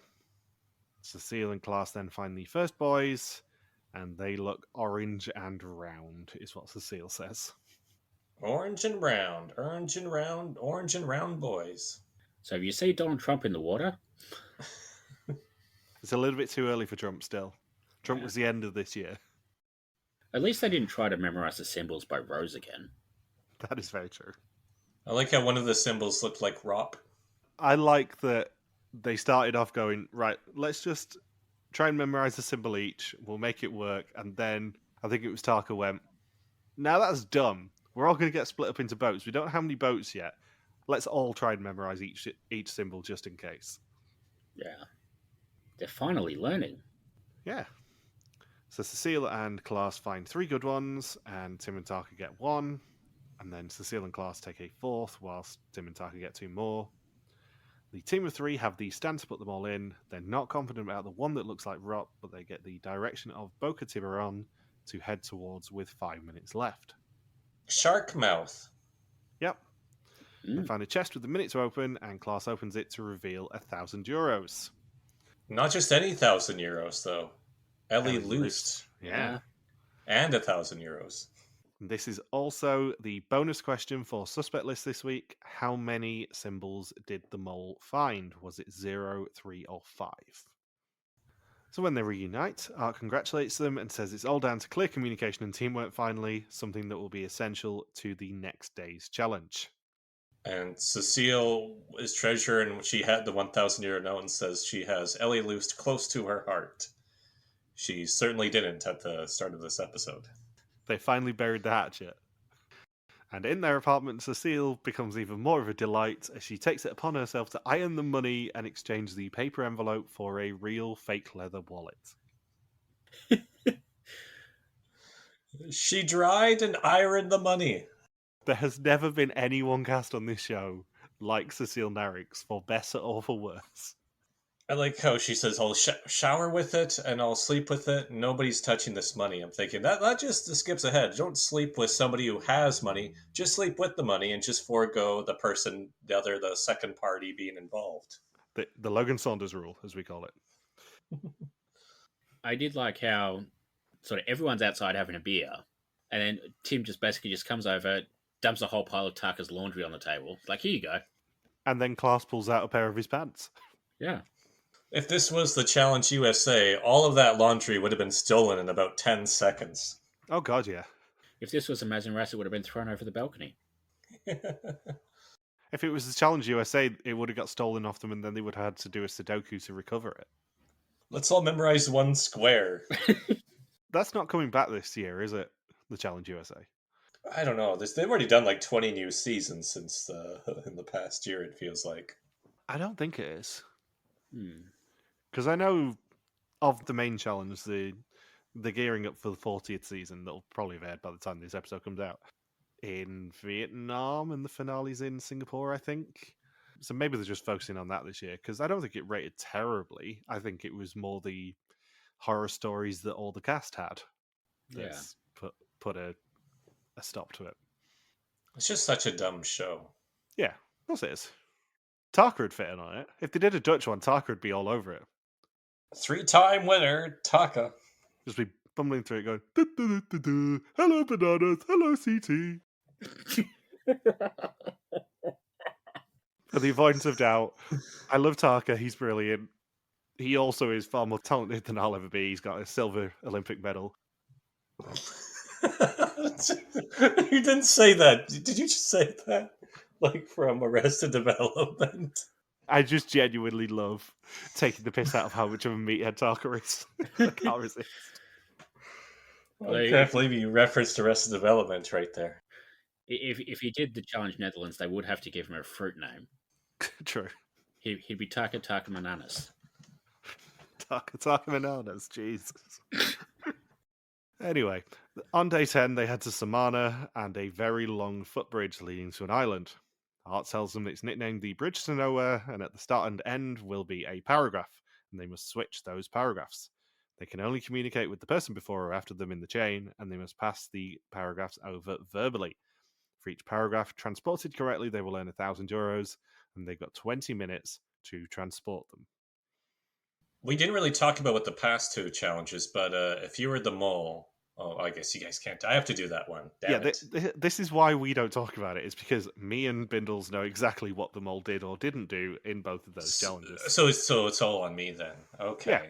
Cecile and Klaas then find the first boys, and they look orange and round, is what Cecile says. Orange and round, orange and round, orange and round boys. So have you seen Donald Trump in the water? It's a little bit too early for Trump still. Trump was the end of this year. At least they didn't try to memorize the symbols by rows again. That is very true. I like how one of the symbols looked like Rop. I like that they started off going, right, let's just try and memorize a symbol each. We'll make it work. And then I think it was Taka went, now that's dumb. We're all going to get split up into boats. We don't have any boats yet. Let's all try and memorize each symbol just in case. Yeah. They're finally learning. Yeah. So Cecile and Klaas find 3 good ones, and Tim and Taka get 1. And then Cecile and Klaas take a 4th, whilst Tim and Taka get 2 more. The team of 3 have the stand to put them all in. They're not confident about the one that looks like Rob, but they get the direction of Boca Tiburon to head towards with 5 minutes left. Shark mouth. Yep. They find a chest with a minute to open, and Klaas opens it to reveal €1,000. Not just any €1,000 though. Ellie Loost. Yeah. And €1,000. This is also the bonus question for Suspect List this week. How many symbols did the mole find? Was it 0, 3, or 5? So when they reunite, Art congratulates them and says it's all down to clear communication and teamwork finally, something that will be essential to the next day's challenge. And Cecile is treasurer, and she had the €1,000 note and says she has Ellie Loost close to her heart. She certainly didn't at the start of this episode. They finally buried the hatchet. And in their apartment, Cecile becomes even more of a delight as she takes it upon herself to iron the money and exchange the paper envelope for a real fake leather wallet. She dried and ironed the money. There has never been anyone cast on this show like Cecile Narix, for better or for worse. I like how she says, I'll shower with it and I'll sleep with it. Nobody's touching this money. I'm thinking, that just skips ahead. Don't sleep with somebody who has money. Just sleep with the money and just forego the person, the second party being involved. The Logan Saunders rule, as we call it. I did like how sort of everyone's outside having a beer, and then Tim just basically comes over, dumps a whole pile of Taka's laundry on the table. It's like, here you go. And then Klaas pulls out a pair of his pants. Yeah. If this was the Challenge USA, all of that laundry would have been stolen in about 10 seconds. Oh, God, yeah. If this was Amazing Race, it would have been thrown over the balcony. If it was the Challenge USA, it would have got stolen off them, and then they would have had to do a Sudoku to recover it. Let's all memorize one square. That's not coming back this year, is it? The Challenge USA. I don't know. They've already done like 20 new seasons since in the past year, it feels like. I don't think it is. Because I know of the main challenge, the gearing up for the 40th season that'll probably have aired by the time this episode comes out in Vietnam, and the finale's in Singapore, I think. So maybe they're just focusing on that this year, because I don't think it rated terribly. I think it was more the horror stories that all the cast had that's put a stop to it. It's just such a dumb show. Yeah, of course it is. Taka would fit in on it. If they did a Dutch one, Taka would be all over it. 3-time winner, Taka. Just be bumbling through it going, "Du, du, du, du, du. Hello, bananas. Hello, CT. For the avoidance of doubt, I love Taka. He's brilliant. He also is far more talented than I'll ever be. He's got a silver Olympic medal. You didn't say that. Did you just say that? Like from Arrested Development? I just genuinely love taking the piss out of how much of a meathead Taka is. I can't resist. I can't believe you referenced Arrested Development right there. If he did the Challenge Netherlands, they would have to give him a fruit name. True. He'd be Taka Bananas. Taka Bananas, Jesus. Anyway, on day 10, they head to Samana and a very long footbridge leading to an island. Art tells them it's nicknamed the Bridge to Nowhere, and at the start and end will be a paragraph, and they must switch those paragraphs. They can only communicate with the person before or after them in the chain, and they must pass the paragraphs over verbally. For each paragraph transported correctly, they will earn €1,000, and they've got 20 minutes to transport them. We didn't really talk about what the past two challenges, but if you were the mole... Oh, I guess you guys can't. I have to do that one. Damn it. This is why we don't talk about it. It's because me and Bindles know exactly what the mole did or didn't do in both of those challenges. So it's all on me then. Okay.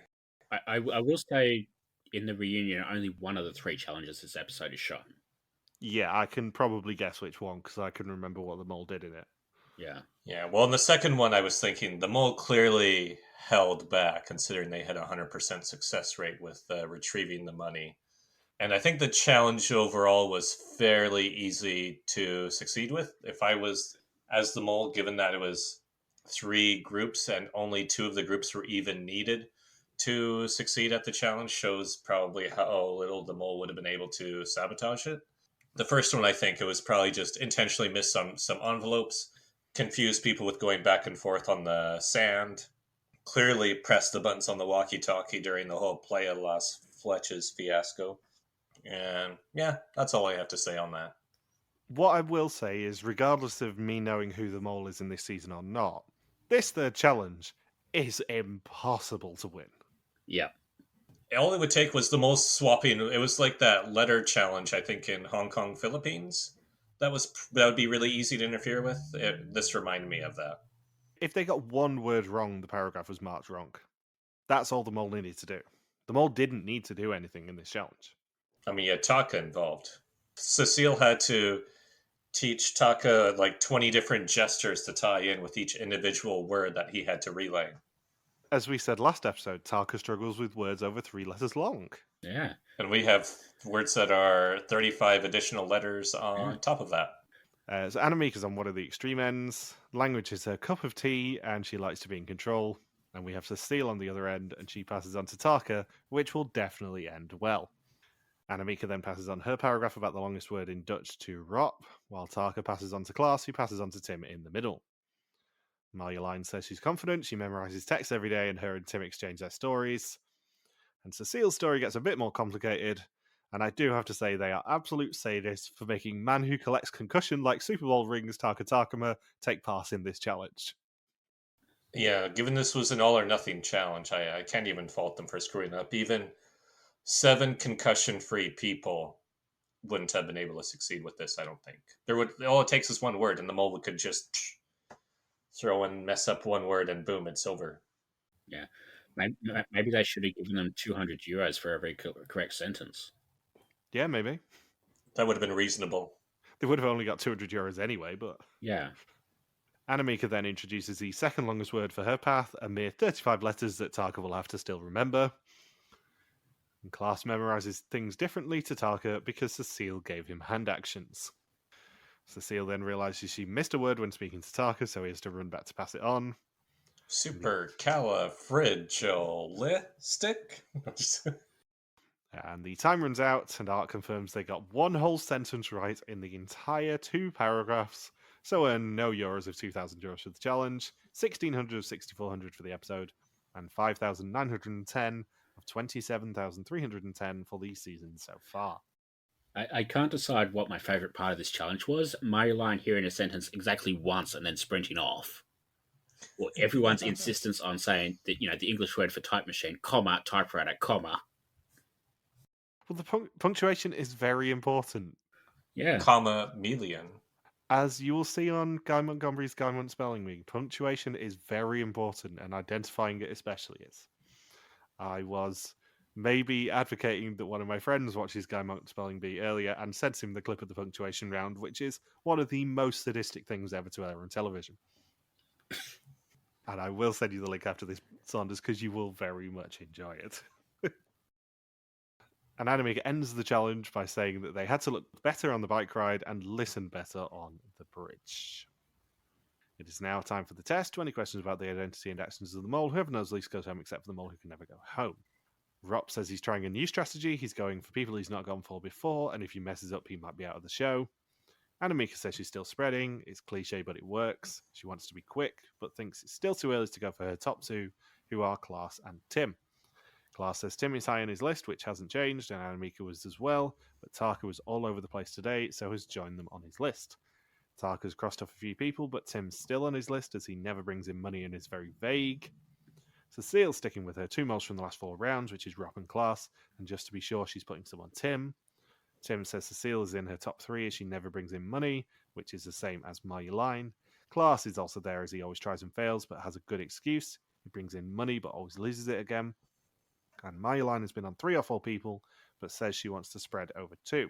Yeah. I will say, in the reunion, only one of the 3 challenges this episode is shown. Yeah, I can probably guess which one, because I can remember what the mole did in it. Yeah, well, in the second one, I was thinking the mole clearly held back, considering they had a 100% success rate with retrieving the money. And I think the challenge overall was fairly easy to succeed with. If I was, as the mole, given that it was 3 groups and only 2 of the groups were even needed to succeed at the challenge, shows probably how little the mole would have been able to sabotage it. The first one, I think, it was probably just intentionally missed some envelopes, confused people with going back and forth on the sand, clearly pressed the buttons on the walkie-talkie during the whole Playa Las Flechas fiasco. And yeah, that's all I have to say on that. What I will say is, regardless of me knowing who the mole is in this season or not, this third challenge is impossible to win. Yeah. All it would take was the most swapping. It was like that letter challenge, I think, in Hong Kong, Philippines. That would be really easy to interfere with. This reminded me of that. If they got one word wrong, the paragraph was marked wrong. That's all the mole needed to do. The mole didn't need to do anything in this challenge. I mean, you had Taka involved. Cecile had to teach Taka like 20 different gestures to tie in with each individual word that he had to relay. As we said last episode, Taka struggles with words over 3 letters long. Yeah. And we have words that are 35 additional letters on top of that. So Marieke on one of the extreme ends. Language is her cup of tea, and she likes to be in control. And we have Cecile on the other end, and she passes on to Taka, which will definitely end well. Marieke then passes on her paragraph about the longest word in Dutch to Rob, while Taka passes on to Klaas, who passes on to Tim in the middle. Marjolein says she's confident, she memorises text every day, and her and Tim exchange their stories. And Cecile's story gets a bit more complicated, and I do have to say they are absolute sadists for making man who collects concussion like Super Bowl rings Taka Takuma take part in this challenge. Yeah, given this was an all or nothing challenge, I can't even fault them for screwing up. Even 7 concussion-free people wouldn't have been able to succeed with this, I don't think. All it takes is one word, and the mole could just mess up one word, and boom, it's over. Yeah. Maybe they should have given them €200 for every correct sentence. Yeah, maybe. That would have been reasonable. They would have only got €200 anyway, but... Yeah. Marieke then introduces the second longest word for her path, a mere 35 letters that Tarka will have to still remember. And Klaas memorizes things differently to Tarka because Cecile gave him hand actions. Cecile then realizes she missed a word when speaking to Tarka, so he has to run back to pass it on. Supercalifragilistic. And the time runs out, and Art confirms they got one whole sentence right in the entire 2 paragraphs, so earn no euros of 2,000 euros for the challenge, 1,600 of 6,400 for the episode, and 5,910 of 27,310 for the season so far. I can't decide what my favourite part of this challenge was. Marjolein hearing a sentence exactly once and then sprinting off. Or everyone's insistence on saying that, the English word for type machine, comma, typewriter, comma. Well, the punctuation is very important. Yeah. Comma, million. As you will see on Guy Montgomery's Guy Mont Spelling Bee, punctuation is very important, and identifying it especially is. I was maybe advocating that one of my friends watches Guy Mont Spelling Bee earlier and sent him the clip of the punctuation round, which is one of the most sadistic things ever to air on television. And I will send you the link after this, Saunders, because you will very much enjoy it. And Marieke ends the challenge by saying that they had to look better on the bike ride and listen better on the bridge. It is now time for the test. 20 questions about the identity and actions of the mole. Whoever knows least goes home except for the mole who can never go home. Rop says he's trying a new strategy. He's going for people he's not gone for before, and if he messes up, he might be out of the show. Marieke says she's still spreading. It's cliche, but it works. She wants to be quick, but thinks it's still too early to go for her top 2, who are Klaas and Tim. Klaas says Tim is high on his list, which hasn't changed, and Marieke was as well, but Tarka was all over the place today, so has joined them on his list. Tarka's crossed off a few people, but Tim's still on his list as he never brings in money and is very vague. Cecile's sticking with her 2 moles from the last 4 rounds, which is Rob and Klaas, and just to be sure, she's putting some on Tim. Tim says Cecile is in her top 3 as she never brings in money, which is the same as Marjolein. Klaas is also there as he always tries and fails, but has a good excuse. He brings in money, but always loses it again. And Marjolein has been on 3 or 4 people, but says she wants to spread over 2.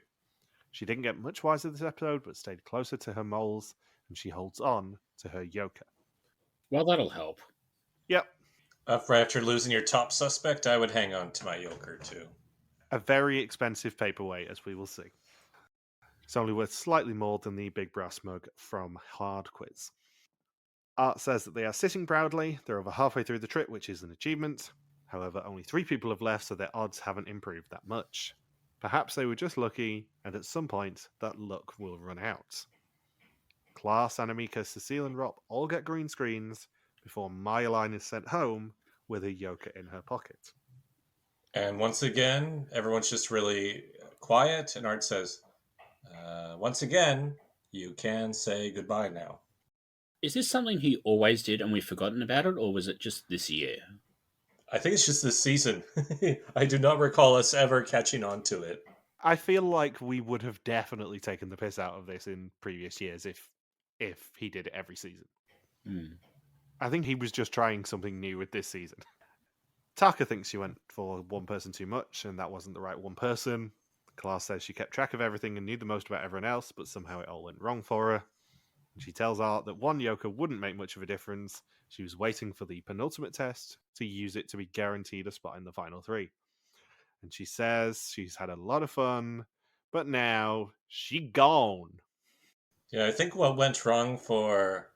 She didn't get much wiser this episode, but stayed closer to her moles, and she holds on to her yoker. Well, that'll help. Yep. After losing your top suspect, I would hang on to my yoker too. A very expensive paperweight, as we will see. It's only worth slightly more than the big brass mug from Hard Quiz. Art says that they are sitting proudly. They're over halfway through the trip, which is an achievement. However, only 3 people have left, so their odds haven't improved that much. Perhaps they were just lucky, and at some point, that luck will run out. Klaas, Marieke, Cecile, and Rob all get green screens before Marjolein is sent home with a yoker in her pocket. And once again, everyone's just really quiet, and Art says, once again, you can say goodbye now. Is this something he always did and we've forgotten about it, or was it just this year? I think it's just this season. I do not recall us ever catching on to it. I feel like we would have definitely taken the piss out of this in previous years if he did it every season. I think he was just trying something new with this season. Tarka thinks she went for one person too much, and that wasn't the right one person. Klaas says she kept track of everything and knew the most about everyone else, but somehow it all went wrong for her. She tells Art that one yoker wouldn't make much of a difference. She was waiting for the penultimate test to use it to be guaranteed a spot in the final 3. And she says she's had a lot of fun, but now she gone. Yeah, I think what went wrong for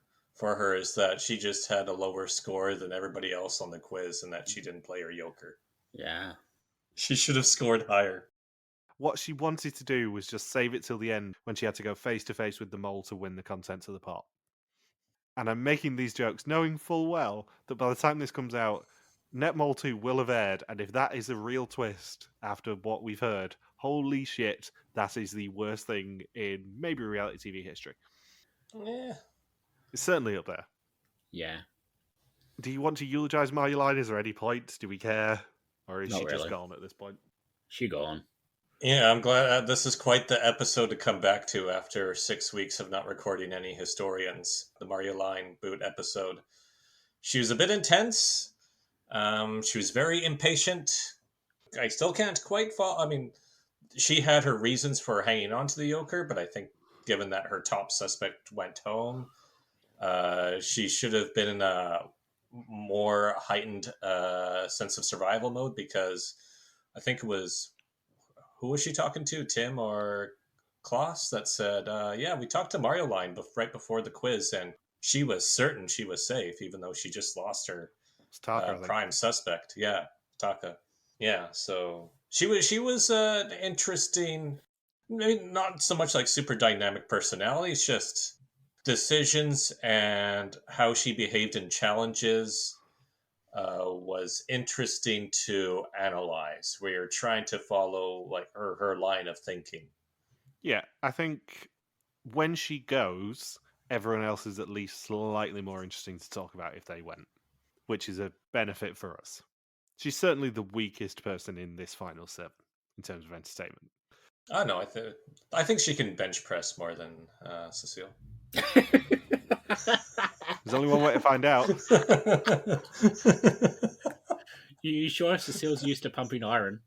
her is that she just had a lower score than everybody else on the quiz and that she didn't play her yoker. Yeah. She should have scored higher. What she wanted to do was just save it till the end when she had to go face to face with the mole to win the contents of the pot. And I'm making these jokes knowing full well that by the time this comes out, Netmole 2 will have aired, and if that is a real twist after what we've heard, holy shit, that is the worst thing in maybe reality TV history. Yeah. It's certainly up there. Yeah. Do you want to eulogize Marjolein? Is there any point? Do we care? Or is Not she just really. gone at this point? She gone. Yeah, I'm glad this is quite the episode to come back to after 6 weeks of not recording any historians. The Marjolein boot episode. She was a bit intense. She was very impatient. I still can't quite follow. I mean, she had her reasons for hanging on to the yoker, but I think given that her top suspect went home, She should have been in a more heightened sense of survival mode, because I think it was, who was she talking to, Tim or Klaus, that said, yeah, we talked to Marjolein right before the quiz, and she was certain she was safe, even though she just lost her It's Taka, I think. prime suspect. Yeah, Taka. Yeah, so she was an interesting, maybe not so much like super dynamic personality, it's just decisions and how she behaved in challenges was interesting to analyze, where you're trying to follow like her line of thinking. Yeah, I think when she goes, everyone else is at least slightly more interesting to talk about if they went, which is a benefit for us. She's certainly the weakest person in this final 7 in terms of entertainment. I don't know. I think she can bench press more than Cecile. There's only one way to find out. You sure Cecile's used to pumping iron?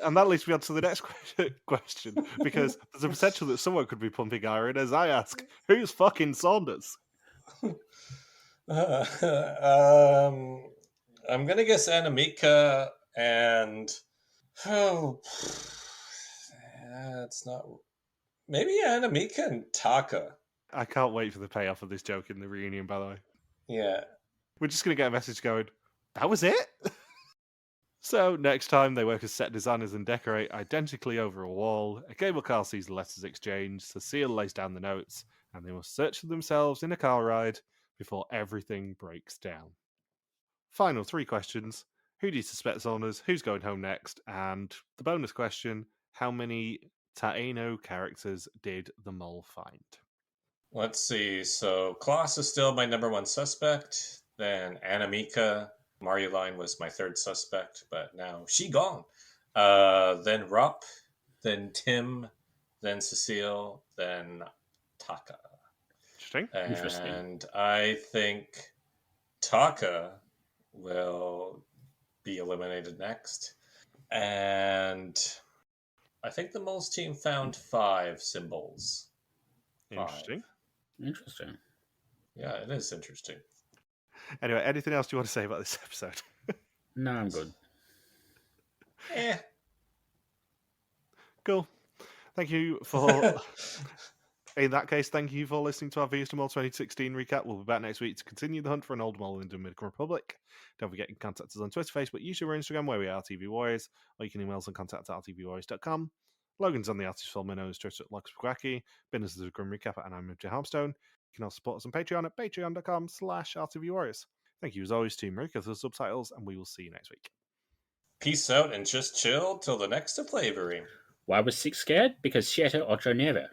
And that leads me on to the next question, because there's a potential that someone could be pumping iron as I ask, who's fucking Saunders? I'm gonna guess Anamika, and it's not. Maybe Anamika and Taka. I can't wait for the payoff of this joke in the reunion, by the way. Yeah. We're just going to get a message going, that was it? So, next time they work as set designers and decorate identically over a wall, a cable car sees the letters exchanged, Cecile lays down the notes, and they must search for themselves in a car ride before everything breaks down. Final 3 questions. Who do you suspect Saunders? Who's going home next? And the bonus question, how many Taeno characters did the mole find? Let's see. So Klaus is still my number 1 suspect. Then Anamika. Marjolein was my 3rd suspect, but now she gone. Then Rupp. Then Tim. Then Cecile. Then Taka. Interesting. And I think Taka will be eliminated next. And I think the moles team found 5 symbols. Interesting. Yeah, it is interesting. Anyway, anything else you want to say about this episode? No, I'm good. Cool. Thank you for... In that case, thank you for listening to our Views to Mole 2016 recap. We'll be back next week to continue the hunt for an old mole in the Dominican Republic. Don't forget you can contact us on Twitter, Facebook, YouTube, or Instagram, where we are TV Warriors, or you can email us on contact@rtvwarriors.com. Logan's on the artist film known as Twitter at Loxbuaki. Bindles is a grim recap, and I'm Jay Harmstone. You can also support us on Patreon at patreon.com/rtvwarriors. Thank you as always to Marieke for the subtitles, and we will see you next week. Peace out and just chill till the next flavoring. Why was 6 scared? Because 7, 8, 9.